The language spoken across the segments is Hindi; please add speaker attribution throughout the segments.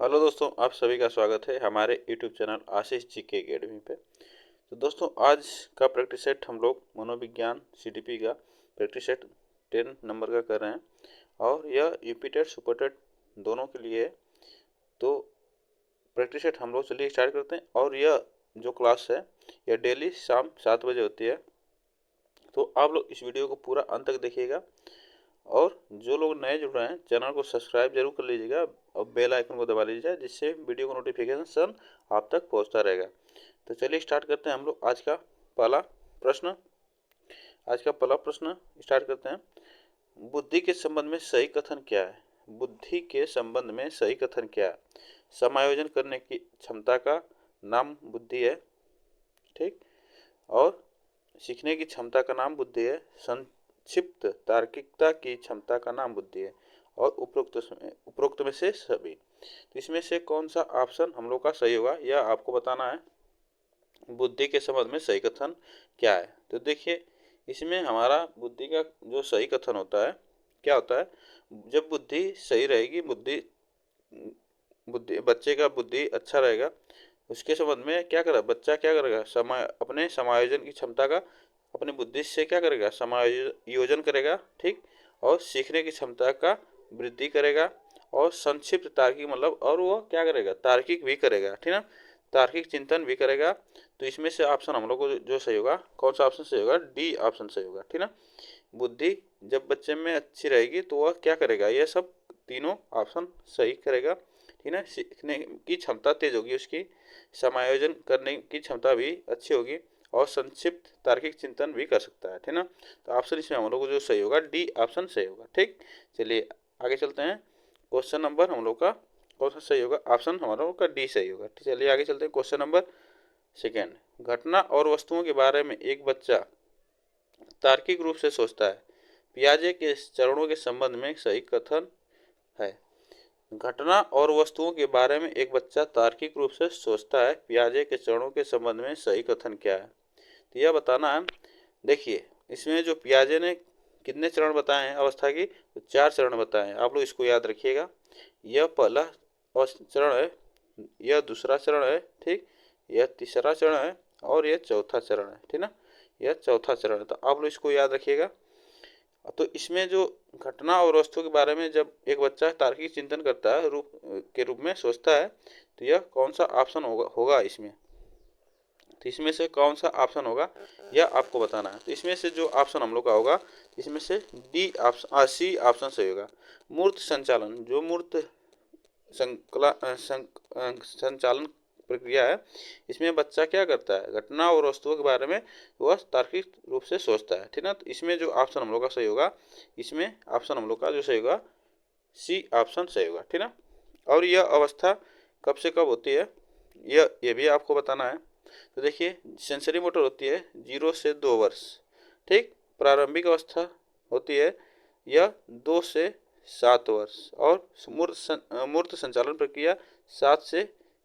Speaker 1: हेलो दोस्तों, आप सभी का स्वागत है हमारे यूट्यूब चैनल आशीष जी के अकेडमी पे। तो दोस्तों, आज का प्रैक्टिस सेट हम लोग मनोविज्ञान सीडीपी का प्रैक्टिस सेट 10 नंबर का कर रहे हैं और यह यूपी टेट सुपर टेट दोनों के लिए है। तो प्रैक्टिस सेट हम लोग चलिए स्टार्ट करते हैं। और यह जो क्लास है यह डेली शाम 7 बजे होती है। तो आप लोग इस वीडियो को पूरा अंत तक देखिएगा और जो लोग नए जुड़ रहे हैं चैनल को सब्सक्राइब जरूर कर लीजिएगा और बेल आइकन को दबा लीजिएगा, जिससे वीडियो का नोटिफिकेशन आप तक पहुंचता रहेगा। तो चलिए स्टार्ट करते हैं हम लोग आज का पहला प्रश्न। स्टार्ट करते हैं। बुद्धि के संबंध में सही कथन क्या है? बुद्धि के संबंध में सही कथन क्या है? समायोजन करने की क्षमता का नाम बुद्धि है, ठीक। और सीखने की क्षमता का नाम बुद्धि है। संक्षिप्त तार्किकता की क्षमता का नाम बुद्धि है। और उपरोक्त में से सभी। तो इसमें से कौन सा ऑप्शन हम लोग का सही होगा यह आपको बताना है। बुद्धि के संबंध में सही कथन क्या है? तो देखिए, इसमें हमारा बुद्धि का जो सही कथन होता है क्या होता है? जब बुद्धि सही रहेगी, बुद्धि बुद्धि बच्चे का बुद्धि अच्छा रहेगा, उसके संबंध में क्या करेगा बच्चा? क्या करेगा? अपने समायोजन की क्षमता का अपनी बुद्धि से क्या करेगा? समायोजन करेगा, ठीक। और सीखने की क्षमता का वृद्धि करेगा। और संक्षिप्त तार्किक मतलब और वो क्या करेगा? तार्किक भी करेगा, ठीक ना। तार्किक चिंतन भी करेगा। तो इसमें से ऑप्शन हम लोग को जो सही होगा, कौन सा ऑप्शन सही होगा? डी ऑप्शन सही होगा, ठीक ना। बुद्धि जब बच्चे में अच्छी रहेगी तो वह क्या करेगा? ये सब तीनों ऑप्शन सही करेगा, ठीक है। सीखने की क्षमता तेज होगी उसकी, समायोजन करने की क्षमता भी अच्छी होगी और संक्षिप्त तार्किक चिंतन भी कर सकता है, ठीक ना। तो ऑप्शन इसमें हम लोग को जो सही होगा डी ऑप्शन सही होगा, ठीक। चलिए आगे चलते हैं। क्वेश्चन नंबर हम लोग का कौन सा सही होगा? ऑप्शन हमारा लोग का डी सही होगा। चलिए आगे चलते हैं। Question number second. घटना और वस्तुओं के बारे में एक बच्चा तार्किक रूप से सोचता है। पियाजे के चरणों के संबंध में सही कथन है। घटना और वस्तुओं के बारे में एक बच्चा तार्किक रूप से सोचता है। पियाजे के चरणों के संबंध में सही कथन क्या है? तो यह बताना है। देखिए, इसमें जो पियाजे ने कितने चरण बताए हैं अवस्था की? तो 4 चरण बताए हैं। आप लोग इसको याद रखिएगा। यह पहला चरण है, यह दूसरा चरण है, ठीक। यह तीसरा चरण है और यह चौथा चरण है, ठीक ना। यह चौथा चरण है। तो आप लोग इसको याद रखिएगा। तो इसमें जो घटना और वस्तु के बारे में जब एक बच्चा तार्किक चिंतन करता है, रूप में सोचता है, तो यह कौन सा ऑप्शन होगा इसमें? तो इसमें से कौन सा ऑप्शन होगा यह आपको बताना है। तो इसमें से जो ऑप्शन हम लोग का होगा, इसमें से डी ऑप्शन सी ऑप्शन सही होगा। मूर्त संचालन, जो मूर्त संचालन प्रक्रिया है, इसमें बच्चा क्या करता है? घटना और वस्तुओं के बारे में वह तार्किक रूप से सोचता है, ठीक ना। तो इसमें जो ऑप्शन हम लोग का सही होगा, इसमें ऑप्शन हम लोग का जो सही होगा सी ऑप्शन सही होगा, ठीक ना। और यह अवस्था कब से कब होती है यह भी आपको बताना है। तो देखिए, सेंसरी मोटर होती है 0 से 2 वर्ष, ठीक। प्रारंभिक अवस्था होती है यह 2 से 7 वर्ष। और मूर्त संचालन प्रक्रिया 7 से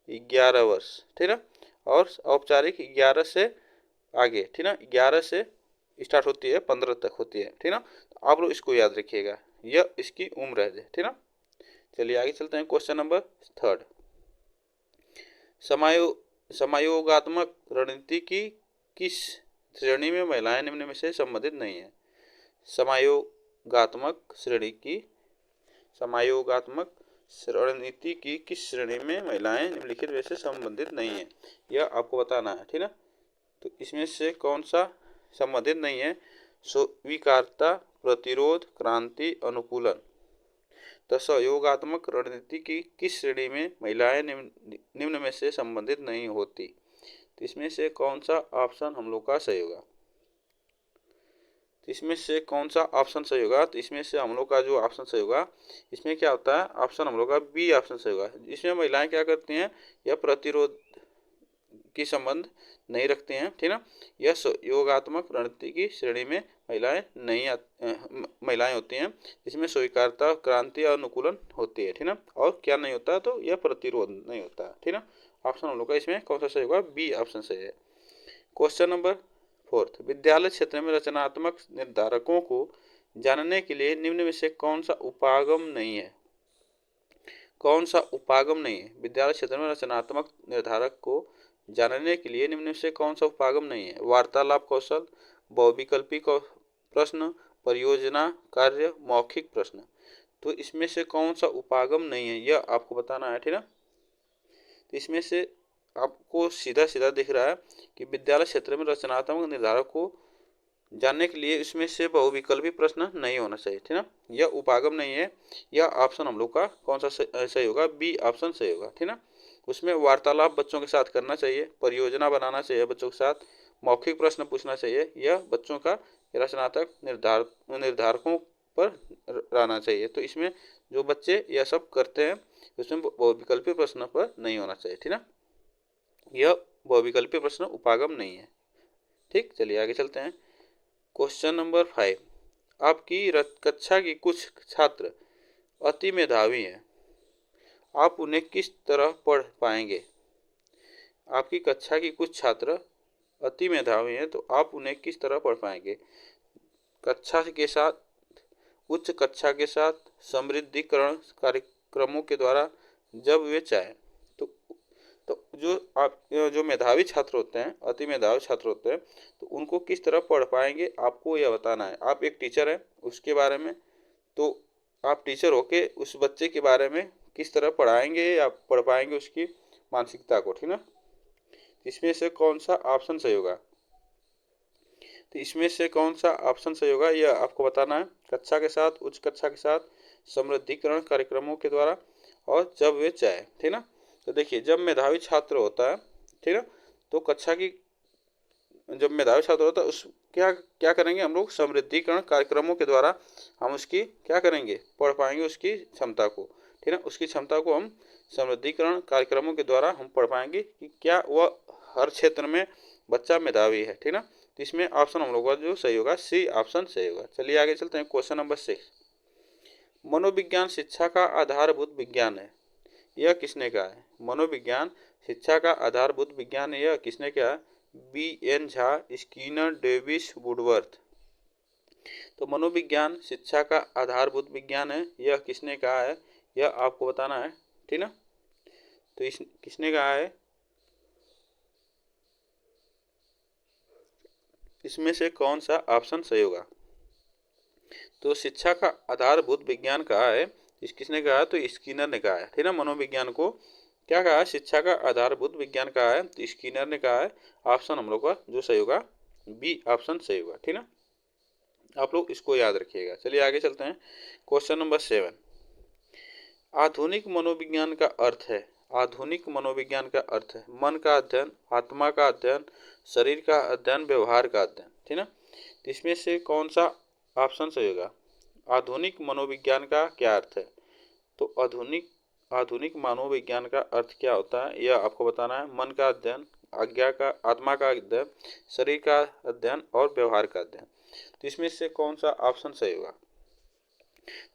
Speaker 1: 11 वर्ष, ठीक ना। और औपचारिक 11 से आगे, ठीक ना। 11 से स्टार्ट होती है, 15 तक होती है, ठीक ना। तो आप लोग इसको याद रखिएगा, यह इसकी उम्र है, ठीक ना। चलिए आगे चलते हैं। Question number third. समायो समायोगात्मक रणनीति की किस श्रेणी में महिलाएं निम्न में से संबंधित नहीं है? समायोगात्मक रणनीति की किस श्रेणी में महिलाएं निम्नलिखित में से संबंधित नहीं है, यह आपको बताना है, ठीक ना। तो इसमें से कौन सा संबंधित नहीं है? स्वीकारता, प्रतिरोध, क्रांति, अनुकूलन। तो सहयोगात्मक रणनीति की किस श्रेणी में महिलाएं निम्न में से संबंधित नहीं होती? तो इसमें से कौन सा ऑप्शन हम लोग का सही होगा? तो इसमें से कौन सा ऑप्शन सही होगा? तो इसमें से हम लोग का जो ऑप्शन सही होगा, इसमें क्या होता है? ऑप्शन हम लोग का बी ऑप्शन सही होगा। इसमें महिलाएं क्या करती हैं? यह प्रतिरोध की संबंध नहीं रखते हैं, ठीक ना। यह योगात्मक रणनीति की श्रेणी में महिलाएं महिलाएं होती हैं। इसमें स्वीकारता, क्रांति और अनुकूलन होती है, ठीक ना। और क्या नहीं होता? तो यह प्रतिरोध नहीं होता, ठीक ना। ऑप्शन हम लोग का इसमें कौन सा सही होगा? बी ऑप्शन सही है। Question number fourth. विद्यालय क्षेत्र में रचनात्मक निर्धारकों को जानने के लिए निम्न में से कौन सा उपागम नहीं है? कौन सा उपागम नहीं है? विद्यालय क्षेत्र में रचनात्मक निर्धारक को जानने के लिए निम्न में से कौन सा उपागम नहीं है? वार्तालाप कौशल, बहुविकल्पी प्रश्न, परियोजना कार्य, मौखिक प्रश्न। तो इसमें से कौन सा उपागम नहीं है यह आपको बताना है, ठीक है। तो इसमें से आपको सीधा सीधा दिख रहा है कि विद्यालय क्षेत्र में रचनात्मक निर्धारक को जानने के लिए इसमें से बहुविकल्पी प्रश्न नहीं होना चाहिए, ठीक है। यह उपागम नहीं है। यह ऑप्शन हम लोग का कौन सा सही होगा? बी ऑप्शन सही होगा, ठीक है। उसमें वार्तालाप बच्चों के साथ करना चाहिए, परियोजना बनाना चाहिए बच्चों के साथ, मौखिक प्रश्न पूछना चाहिए। यह बच्चों का रचनात्मक निर्धारकों पर रहना चाहिए। तो इसमें जो बच्चे यह सब करते हैं उसमें बहुविकल्पी प्रश्न पर नहीं होना चाहिए, ठीक है। यह बहुविकल्पी प्रश्न उपागम नहीं है, ठीक। चलिए आगे चलते हैं। क्वेश्चन नंबर 5, आपकी कक्षा की कुछ छात्र अति मेधावी हैं, आप उन्हें किस तरह पढ़ पाएंगे? आपकी कक्षा की कुछ छात्र अति मेधावी हैं तो आप उन्हें किस तरह पढ़ पाएंगे? कक्षा के साथ, उच्च कक्षा के साथ, समृद्धिकरण कार्यक्रमों के द्वारा, जब वे चाहें। तो जो मेधावी छात्र होते हैं, अति मेधावी छात्र होते हैं, तो उनको किस तरह पढ़ पाएंगे आपको यह बताना है। आप एक टीचर हैं उसके बारे में, तो आप टीचर होके उस बच्चे के बारे में किस तरह पढ़ाएंगे या पढ़ पाएंगे उसकी मानसिकता को, ठीक ना। इसमें से कौन सा ऑप्शन सही होगा? तो इसमें से कौन सा ऑप्शन सही होगा यह आपको बताना है। कक्षा के साथ, उच्च कक्षा के साथ, समृद्धिकरण कार्यक्रमों के द्वारा, और जब वे चाहे, ठीक ना। तो देखिए, जब मेधावी छात्र होता है, ठीक है, तो कक्षा की जब मेधावी छात्र होता है उस क्या क्या करेंगे हम लोग? समृद्धिकरण कार्यक्रमों के द्वारा हम उसकी क्या करेंगे? पढ़ पाएंगे उसकी क्षमता को, ठीक है। उसकी क्षमता को हम समृद्धिकरण कार्यक्रमों के द्वारा हम पढ़ पाएंगे कि क्या वह हर क्षेत्र में बच्चा मेधावी है, ठीक ना। तो इसमें ऑप्शन हम लोग का जो सही होगा सी ऑप्शन सही होगा। चलिए आगे चलते हैं। क्वेश्चन नंबर 6, मनोविज्ञान शिक्षा का आधारभूत विज्ञान है, यह किसने कहा है? मनोविज्ञान शिक्षा का आधारभूत विज्ञान है, यह किसने कहा है? BN. Jha, Skinner, Davis, Woodworth. तो मनोविज्ञान शिक्षा का आधारभूत विज्ञान है, यह किसने कहा है यह आपको बताना है, ठीक ना। तो इस किसने कहा है? इसमें से कौन सा ऑप्शन सही होगा? तो शिक्षा का आधारभूत विज्ञान कहा है, इस किसने कहा है? तो स्किनर ने कहा है, ठीक ना। मनोविज्ञान को क्या कहा है? शिक्षा का आधारभूत विज्ञान कहा है, तो स्किनर ने कहा है। ऑप्शन हम लोग का जो सही होगा बी ऑप्शन सही होगा, ठीक ना। आप लोग इसको याद रखिएगा। चलिए आगे चलते हैं। क्वेश्चन नंबर 7, आधुनिक मनोविज्ञान का अर्थ है, आधुनिक मनोविज्ञान का अर्थ है मन का अध्ययन, आत्मा का अध्ययन, शरीर का अध्ययन, व्यवहार का अध्ययन, ठीक ना। तो इसमें से कौन सा ऑप्शन सही होगा? आधुनिक मनोविज्ञान का क्या अर्थ है? तो आधुनिक मनोविज्ञान का अर्थ क्या होता है यह आपको बताना है। मन का अध्ययन, आत्मा का अध्ययन, शरीर का अध्ययन और व्यवहार का अध्ययन। तो इसमें से कौन सा ऑप्शन सही होगा?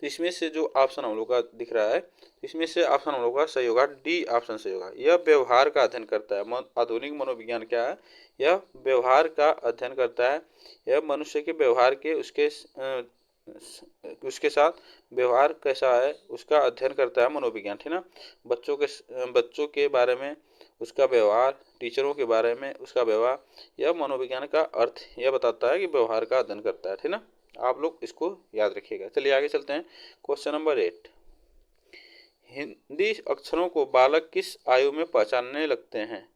Speaker 1: तो इसमें से जो ऑप्शन हम लोग का दिख रहा है, इसमें से ऑप्शन हम लोग का सही होगा डी ऑप्शन सही होगा। यह व्यवहार का अध्ययन करता है। आधुनिक मनोविज्ञान क्या है? यह व्यवहार का अध्ययन करता है। यह मनुष्य के व्यवहार के उसके साथ व्यवहार कैसा है उसका अध्ययन करता है मनोविज्ञान, ठीक ना। बच्चों के बारे में उसका व्यवहार, टीचरों के बारे में उसका व्यवहार, यह मनोविज्ञान का अर्थ यह बताता है कि व्यवहार का अध्ययन करता है, ठीक ना। आप लोग इसको याद रखिएगा। चलिए आगे चलते हैं। क्वेश्चन नंबर 8, हिंदी अक्षरों को बालक किस आयु में पहचानने लगते हैं?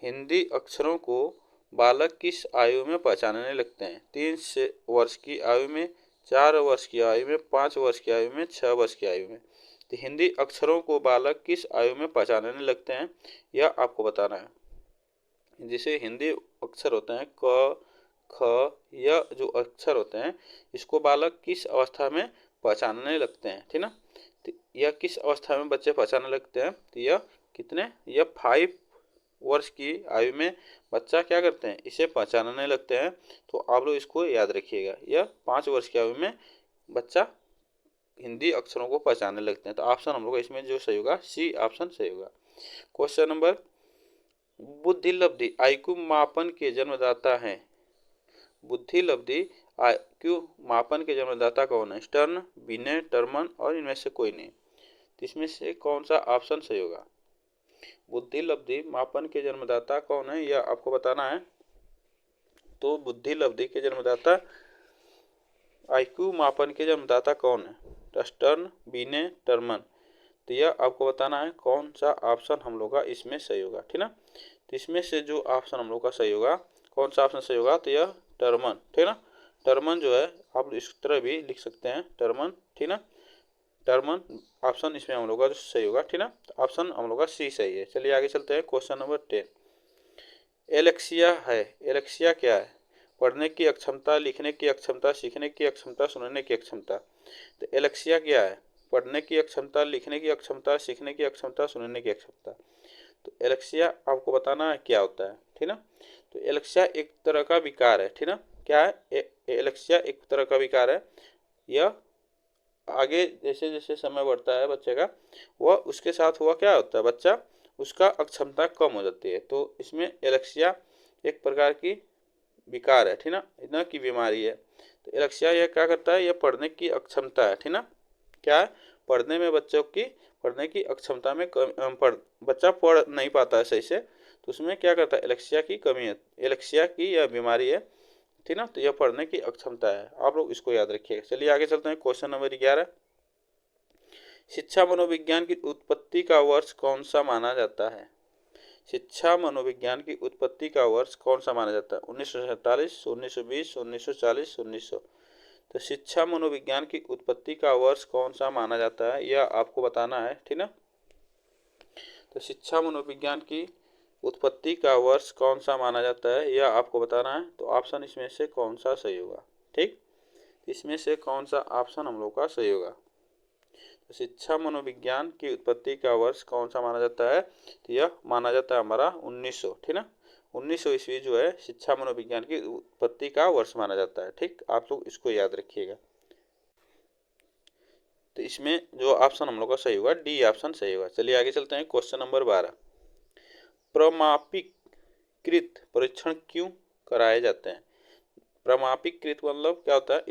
Speaker 1: हिंदी अक्षरों को बालक किस आयु में पहचानने लगते हैं? 3 वर्ष की आयु में, 4 वर्ष की आयु में, 5 वर्ष की आयु में, 6 वर्ष की आयु में। तो हिंदी अक्षरों को बालक किस आयु में पहचानने लगते हैं यह आपको बताना है। जैसे हिंदी अक्षर होते हैं क, ख, यह जो अक्षर होते हैं इसको बालक किस अवस्था में पहचानने लगते हैं, ठीक ना। तो यह किस अवस्था में बच्चे पहचानने लगते हैं? तो यह 5 वर्ष की आयु में बच्चा क्या करते हैं? इसे पहचानने लगते हैं। तो आप लोग इसको याद रखिएगा, यह 5 वर्ष की आयु में बच्चा हिंदी अक्षरों को पहचानने लगते हैं। तो ऑप्शन हम लोग इसमें जो सही होगा सी ऑप्शन सही होगा। क्वेश्चन नंबर, बुद्धि लब्धि आईक्यू मापन के जन्मदाता हैं। बुद्धि लब्धि आईक्यू मापन के जन्मदाता कौन है? स्टर्न, बिने, टर्मन और इनमें से कोई नहीं। इसमें से कौन सा ऑप्शन सही होगा? बुद्धि लब्धि मापन के जन्मदाता कौन है, यह आपको बताना है। तो बुद्धि लब्धि के जन्मदाता, आईक्यू मापन के जन्मदाता कौन है? टस्टर्न, बीने, टर्मन। तो यह आपको बताना है कौन सा ऑप्शन हम लोग का इसमें सही होगा, ठीक ना। तो इसमें से जो ऑप्शन हम लोग का सही होगा, कौन सा ऑप्शन सही होगा? तो यह टर्मन, ठीक ना। टर्मन जो है आप इस तरह भी लिख सकते हैं, टर्मन, ठीक ना। टर्मन ऑप्शन इसमें हम लोग का जो सही होगा, ठीक ना। ऑप्शन हम लोग का सी सही है। चलिए आगे चलते हैं। Question number 10। एलेक्सिया है, एलेक्सिया क्या है? पढ़ने की अक्षमता, लिखने की अक्षमता, सीखने की अक्षमता, सुनने की अक्षमता। तो एलेक्सिया क्या है? पढ़ने की अक्षमता, लिखने की अक्षमता, सीखने की अक्षमता, सुनने की अक्षमता। तो एलेक्सिया आपको बताना है क्या होता है, ठीक ना। तो एलेक्सिया एक तरह का विकार है, ठीक ना। क्या है? एलेक्सिया एक तरह का विकार है। यह आगे जैसे जैसे समय बढ़ता है बच्चे का, वह उसके साथ हुआ क्या होता है, बच्चा उसका अक्षमता कम हो जाती है। तो इसमें एलेक्सिया एक प्रकार की विकार है, ठीक ना, न की बीमारी है। तो एलेक्सिया यह क्या करता है? यह पढ़ने की अक्षमता है, ठीक ना। क्या है? पढ़ने में बच्चों की पढ़ने की अक्षमता में बच्चा पढ़ नहीं पाता है सही से, तो उसमें क्या करता है? एलेक्सिया की कमी है, एलेक्सिया की यह बीमारी है, ठीक ना। तो यह पढ़ने की अक्षमता है, आप लोग इसको याद रखिएगा। चलिए आगे चलते हैं। Question number 11। शिक्षा मनोविज्ञान की उत्पत्ति का वर्ष कौन सा माना जाता है? शिक्षा मनोविज्ञान की उत्पत्ति का वर्ष कौन सा माना जाता है? 1947, 1920, 1940, 1900। तो शिक्षा मनोविज्ञान की उत्पत्ति का वर्ष कौन सा माना जाता है, यह आपको बताना है, ठीक ना। तो शिक्षा मनोविज्ञान की उत्पत्ति का वर्ष कौन सा माना जाता है, यह आपको बताना है। तो ऑप्शन इसमें से कौन सा सही होगा, ठीक। इसमें से कौन सा ऑप्शन हम लोग का सही होगा? तो शिक्षा मनोविज्ञान की उत्पत्ति का वर्ष कौन सा माना जाता है? तो यह माना जाता है हमारा 1900, ठीक ना। 1900 ईस्वी जो है शिक्षा मनोविज्ञान की उत्पत्ति का वर्ष माना जाता है, ठीक। आप लोग इसको याद रखिएगा। तो इसमें जो ऑप्शन हम लोग का सही होगा, डी ऑप्शन सही होगा। चलिए आगे चलते हैं। Question number 12। प्रमापीकृत परीक्षण क्यों कराए जाते हैं? प्रमापीकृत मतलब क्या होता है?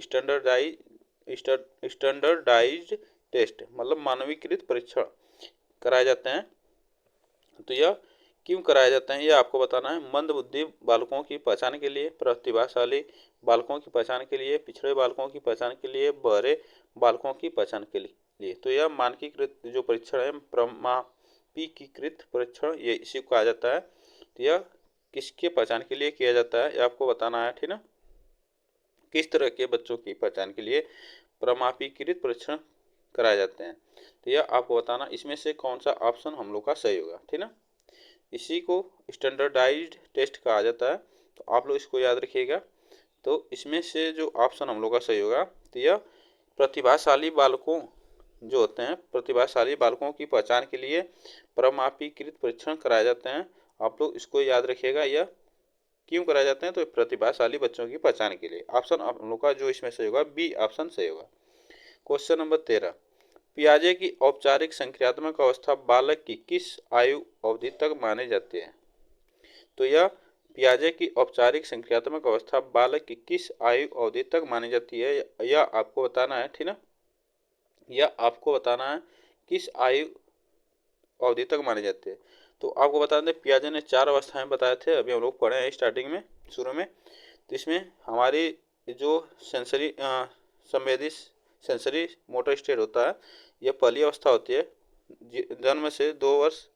Speaker 1: स्टैंडर्डाइज्ड टेस्ट, मतलब मानवीकृत परीक्षण कराए जाते हैं। तो यह क्यों कराए जाते हैं, यह आपको बताना है। मंद बुद्धि बालकों की पहचान के लिए, प्रतिभाशाली बालकों की पहचान के लिए, पिछड़े बालकों की पहचान के लिए, बहरे बालकों की पहचान के लिए। तो यह मानकीकृत जो परीक्षण है, प्रमापीकृत परीक्षण, ये इसी को कहा जाता है। तो यह किसके पहचान के लिए किया जाता है, यह आपको बताना है, ठीक ना। किस तरह के बच्चों की पहचान के लिए प्रमापीकृत परीक्षण कराए जाते हैं, तो यह आपको बताना। इसमें से कौन सा ऑप्शन हम लोग का सही होगा, ठीक ना। इसी को स्टैंडर्डाइज्ड टेस्ट कहा जाता है, तो आप लोग इसको याद रखिएगा। तो इसमें से जो ऑप्शन हम लोग का सही होगा, तो यह प्रतिभाशाली बालकों जो होते हैं, प्रतिभाशाली बालकों की पहचान के लिए प्रमापीकृत परीक्षण कराए जाते हैं। आप लोग इसको याद रखिएगा। यह क्यों कराए जाते हैं? तो प्रतिभाशाली बच्चों की पहचान के लिए। ऑप्शन आप लोग का जो इसमें सही होगा, बी ऑप्शन सही होगा। Question number 13। पियाजे की औपचारिक संक्रियात्मक अवस्था बालक की किस आयु अवधि तक मानी जाती है? तो यह पियाजे की औपचारिक संक्रियात्मक अवस्था बालक की किस आयु अवधि तक मानी जाती है, यह आपको बताना है, ठीक ना। यह आपको बताना है किस आयु अवधि तक मानी जाती है। तो आपको बता दें, पियाजे ने 4 अवस्थाएं बताए थे, अभी हम लोग पढ़े हैं स्टार्टिंग में, शुरू में। तो इसमें हमारी जो संवेदी सेंसरी मोटर स्टेट होता है, यह पहली अवस्था होती है। जन्म से 2 वर्ष,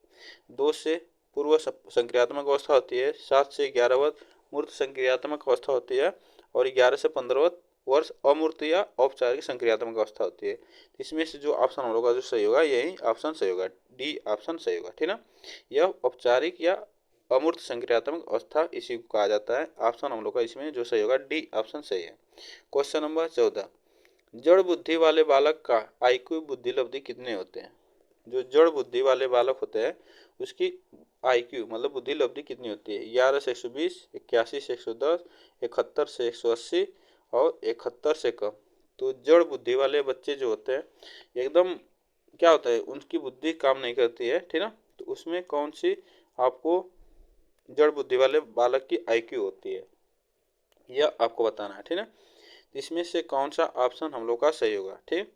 Speaker 1: 2 से पूर्व संक्रियात्मक अवस्था होती है, 7 से 11 वर्ष मूर्त संक्रियात्मक अवस्था होती है, और 11 से 15 वर्ष अमूर्त या औपचारिक संक्रियात्मक अवस्था होती है। इसमें से जो ऑप्शन हम लोग का जो सही होगा, यही ऑप्शन सही होगा, डी ऑप्शन सही होगा, ठीक ना। यह औपचारिक या अमूर्त संक्रियात्मक अवस्था इसी को कहा जाता है। ऑप्शन हम लोग का इसमें जो सही होगा, डी ऑप्शन सही है। Question number 14। जड़ बुद्धि वाले बालक का आईक्यू बुद्धि लब्धि कितने होते हैं? जो जड़ बुद्धि वाले बालक होते हैं उसकी आईक्यू मतलब बुद्धि लब्धि कितनी होती है? 11 से 120, 81 से 110, 71 से 180 और 71 से कम। तो जड़ बुद्धि वाले बच्चे जो होते हैं, एकदम क्या होता है, उनकी बुद्धि काम नहीं करती है, ठीक ना। तो उसमें कौन सी आपको जड़ बुद्धि वाले बालक की आईक्यू होती है, यह आपको बताना है, ठीक ना। इसमें से कौन सा ऑप्शन हम लोग का सही होगा, ठीक।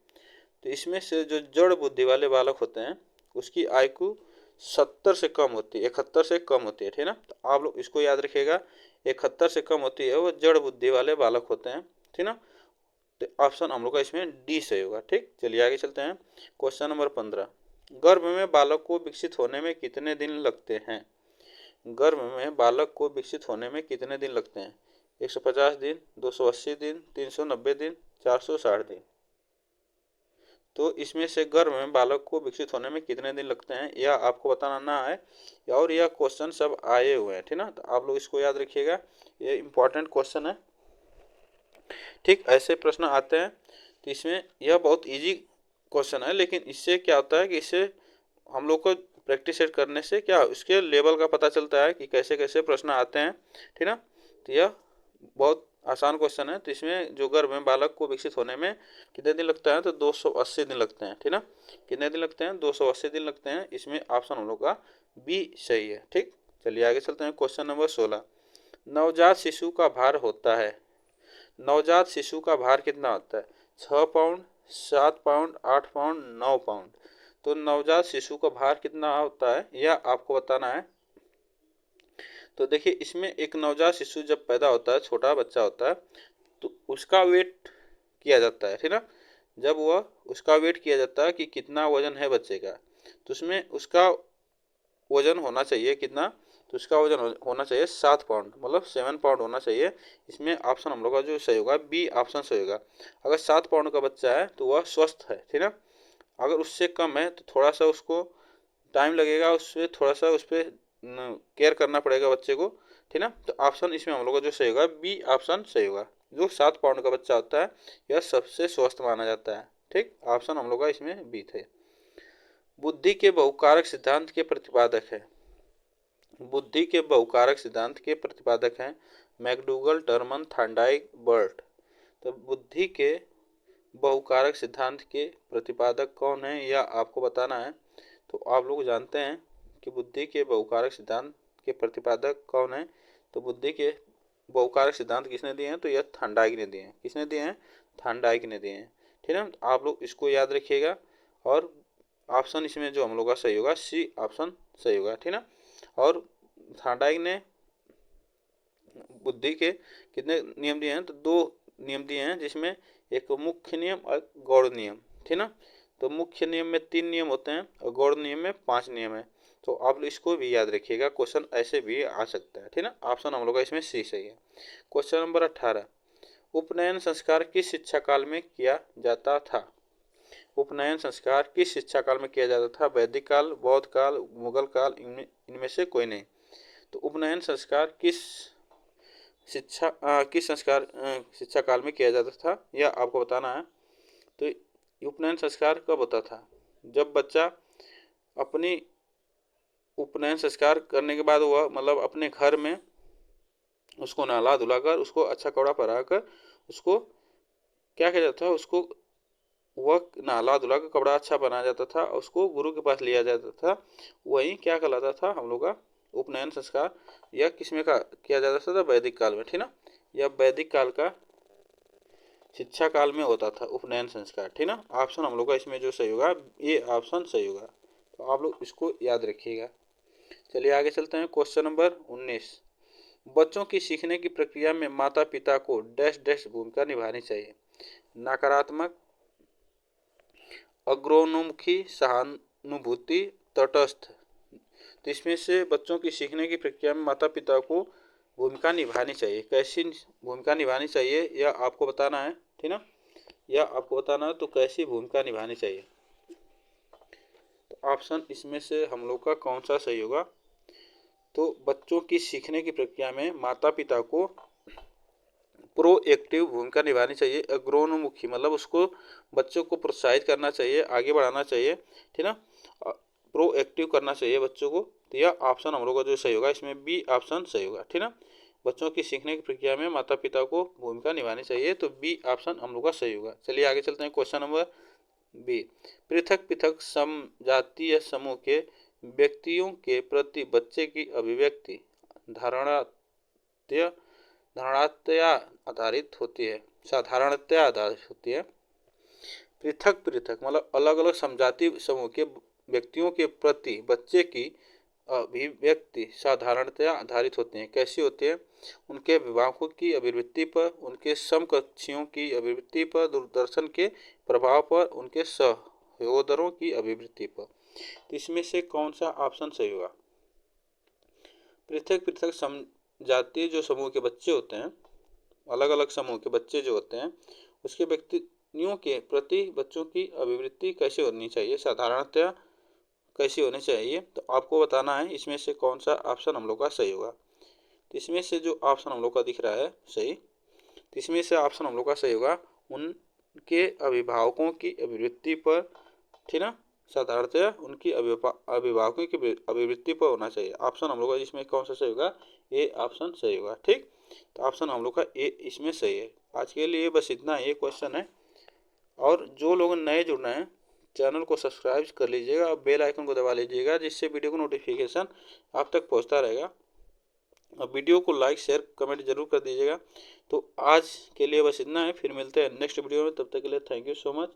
Speaker 1: तो इसमें से जो जड़ बुद्धि वाले बालक होते हैं उसकी आयु 70 से कम होती है, 71 से कम होती है, ठीक ना। तो आप लोग इसको याद रखिएगा, 71 से कम होती है वो जड़ बुद्धि वाले बालक होते हैं, ठीक ना। तो ऑप्शन हम लोग का इसमें डी सही होगा। ठीक, चलिए आगे चलते हैं। क्वेश्चन नंबर 15, गर्भ में बालक को विकसित होने में कितने दिन लगते हैं? गर्भ में बालक को विकसित होने में कितने दिन लगते हैं? 150 दिन, 280 दिन, 390 दिन, 460 दिन। तो इसमें से गर्भ में बालक को विकसित होने में कितने दिन लगते हैं यह आपको बताना ना है, और यह क्वेश्चन सब आए हुए हैं, ठीक ना। तो आप लोग इसको याद रखिएगा, ये इंपॉर्टेंट क्वेश्चन है। ठीक, ऐसे प्रश्न आते हैं। तो इसमें यह बहुत इजी क्वेश्चन है, लेकिन इससे क्या होता है कि इससे हम लोग को प्रैक्टिस करने से क्या उसके लेवल का पता चलता है कि कैसे कैसे प्रश्न आते हैं, ठीक ना। तो यह बहुत आसान क्वेश्चन है। तो इसमें जो गर्भ में बालक को विकसित होने में कितने दिन लगता है? तो 280 दिन लगते हैं, ठीक ना। कितने दिन लगते हैं? 280 दिन लगते हैं। इसमें ऑप्शन हम लोग का बी सही है। ठीक, चलिए आगे चलते हैं। क्वेश्चन नंबर 16, नवजात शिशु का भार होता है, नवजात शिशु का भार कितना होता है? 6 पाउंड, 7 पाउंड, 8 पाउंड, 9 पाउंड। तो नवजात शिशु का भार कितना होता है यह आपको बताना है। तो देखिए, इसमें एक नवजात शिशु जब पैदा होता है, छोटा बच्चा होता है, तो उसका वेट किया जाता है, ठीक ना। जब वह उसका वेट किया जाता है कि कितना वजन है बच्चे का, तो उसमें उसका वजन होना चाहिए कितना? तो उसका वजन होना चाहिए 7 पाउंड, मतलब 7 पाउंड होना चाहिए। इसमें ऑप्शन हम लोग का जो सही होगा बी ऑप्शन सही होगा। अगर 7 पाउंड का बच्चा है तो वह स्वस्थ है, ठीक ना। अगर उससे कम है तो थोड़ा सा उसको टाइम लगेगा, उससे थोड़ा सा उस पर केयर करना पड़ेगा बच्चे को, ठीक ना। तो ऑप्शन इसमें हम लोग का जो सही होगा बी ऑप्शन सही होगा। जो 7 पाउंड का बच्चा होता है यह सबसे स्वस्थ माना जाता है। ठीक, ऑप्शन हम लोग का इसमें बी थे। बुद्धि के बहुकारक सिद्धांत के प्रतिपादक है, बुद्धि के बहुकारक सिद्धांत के प्रतिपादक हैं मैकडूगल, टर्मन, थांडाइक, बर्ट। तो बुद्धि के बहुकारक सिद्धांत के प्रतिपादक कौन है यह आपको बताना है। तो आप लोग जानते हैं कि बुद्धि के बहुकारक सिद्धांत के प्रतिपादक कौन है। तो बुद्धि के बहुकारक सिद्धांत किसने दिए हैं? तो यह थांडाइक ने दिए हैं। किसने दिए हैं? थांडाइक ने दिए हैं, ठीक है। आप लोग इसको याद रखिएगा, और ऑप्शन इसमें जो हम लोग का सही होगा सी ऑप्शन सही होगा, ठीक ना। और थांडाइक ने बुद्धि के कितने नियम दिए हैं? तो 2 नियम दिए हैं, जिसमें एक मुख्य नियम और गौड़ नियम, ठीक ना। तो मुख्य नियम में 3 नियम होते हैं और गौड़ नियम में 5 नियम है। तो आप इसको भी याद रखिएगा, क्वेश्चन ऐसे भी आ सकता है, ठीक ना। ऑप्शन हम लोग का इसमें सी सही है। क्वेश्चन नंबर 18, उपनयन संस्कार किस शिक्षा काल में किया जाता था? उपनयन संस्कार किस शिक्षा काल में किया जाता था? वैदिक काल, बौद्ध काल, मुगल काल, इनमें से कोई नहीं। तो उपनयन संस्कार किस संस्कार शिक्षा काल में किया जाता था यह आपको बताना है। तो उपनयन संस्कार कब होता था? जब बच्चा अपनी उपनयन संस्कार करने के बाद वह मतलब अपने घर में उसको नहला धुलाकर उसको अच्छा कपड़ा पहनाकर उसको क्या किया जाता था, उसको वह नहला धुला कर कपड़ा अच्छा बनाया जाता था, उसको गुरु के पास लिया जाता था। वही क्या कहलाता था हम लोग का उपनयन संस्कार। यह किसमें का किया जाता था? वैदिक काल में, ठीक ना। यह वैदिक काल का शिक्षा काल में होता था उपनयन संस्कार, ठीक ना। ऑप्शन हम लोग का इसमें जो सही होगा ये ऑप्शन सही होगा। तो आप लोग इसको याद रखिएगा। चलिए आगे चलते हैं। क्वेश्चन नंबर 19, बच्चों की सीखने की प्रक्रिया में माता पिता को डैश डैश भूमिका निभानी चाहिए? नकारात्मक, अग्रोन्मुखी, सहानुभूति, तटस्थ। तो इसमें से बच्चों की सीखने की प्रक्रिया में माता पिता को भूमिका निभानी चाहिए, कैसी भूमिका निभानी चाहिए यह आपको बताना है, ठीक ना। यह आपको बताना है तो कैसी भूमिका निभानी चाहिए। तो ऑप्शन इसमें से हम लोग का कौन सा सही होगा? तो बच्चों की सीखने की प्रक्रिया में माता पिता को प्रोएक्टिव भूमिका निभानी चाहिए। अग्रोन्मुखी मतलब उसको बच्चों को प्रोत्साहित करना चाहिए, आगे बढ़ाना चाहिए, ठीक ना। प्रोएक्टिव करना चाहिए बच्चों को। तो यह ऑप्शन हम लोग का जो सही होगा इसमें बी ऑप्शन सही होगा, ठीक ना। बच्चों की सीखने की प्रक्रिया में माता पिता को भूमिका निभानी चाहिए, तो बी ऑप्शन हम लोग का सही होगा। चलिए आगे चलते हैं। क्वेश्चन नंबर बी, पृथक पृथक समजातीय समूह के व्यक्तियों के प्रति बच्चे की अभिव्यक्ति धारणात्या आधारित होती है, साधारणतया आधारित होती है। पृथक पृथक मतलब अलग अलग समजाति समूह के व्यक्तियों के प्रति बच्चे की अभिव्यक्ति साधारणतया आधारित होते हैं। कैसी होती है? उनके अभिभावकों की अभिवृत्ति पर, उनके समकक्षियों की अभिवृत्ति पर, दूरदर्शन के प्रभाव पर, उनके सहोदरों की अभिवृत्ति पर। तो इसमें से कौन सा ऑप्शन सही होगा? पृथक पृथक समजातीय जो समूह के बच्चे होते हैं, अलग अलग समूह के बच्चे जो होते हैं, उसके व्यक्तियों के प्रति बच्चों की अभिवृत्ति कैसी होनी चाहिए? साधारणतया कैसी होनी चाहिए? तो आपको बताना है इसमें से कौन सा ऑप्शन हम लोग का सही होगा। तो इसमें से जो ऑप्शन हम लोग का दिख रहा है सही, तो इसमें से ऑप्शन हम लोग का सही होगा उनके अभिभावकों की अभिवृत्ति पर, ठीक ना, साधारणतया उनकी अभिभावकों की अभिवृत्ति पर होना चाहिए। ऑप्शन हम लोग का इसमें कौन सा सही होगा? ए ऑप्शन सही होगा। ठीक, तो ऑप्शन हम लोग का ए इसमें सही है। आज के लिए बस इतना ये क्वेश्चन है। और जो लोग नए जुड़ रहे हैं चैनल को सब्सक्राइब कर लीजिएगा और बेल आइकन को दबा लीजिएगा, जिससे वीडियो को नोटिफिकेशन आप तक पहुंचता रहेगा। और वीडियो को लाइक शेयर कमेंट जरूर कर दीजिएगा। तो आज के लिए बस इतना है, फिर मिलते हैं नेक्स्ट वीडियो में। तब तक के लिए थैंक यू सो मच।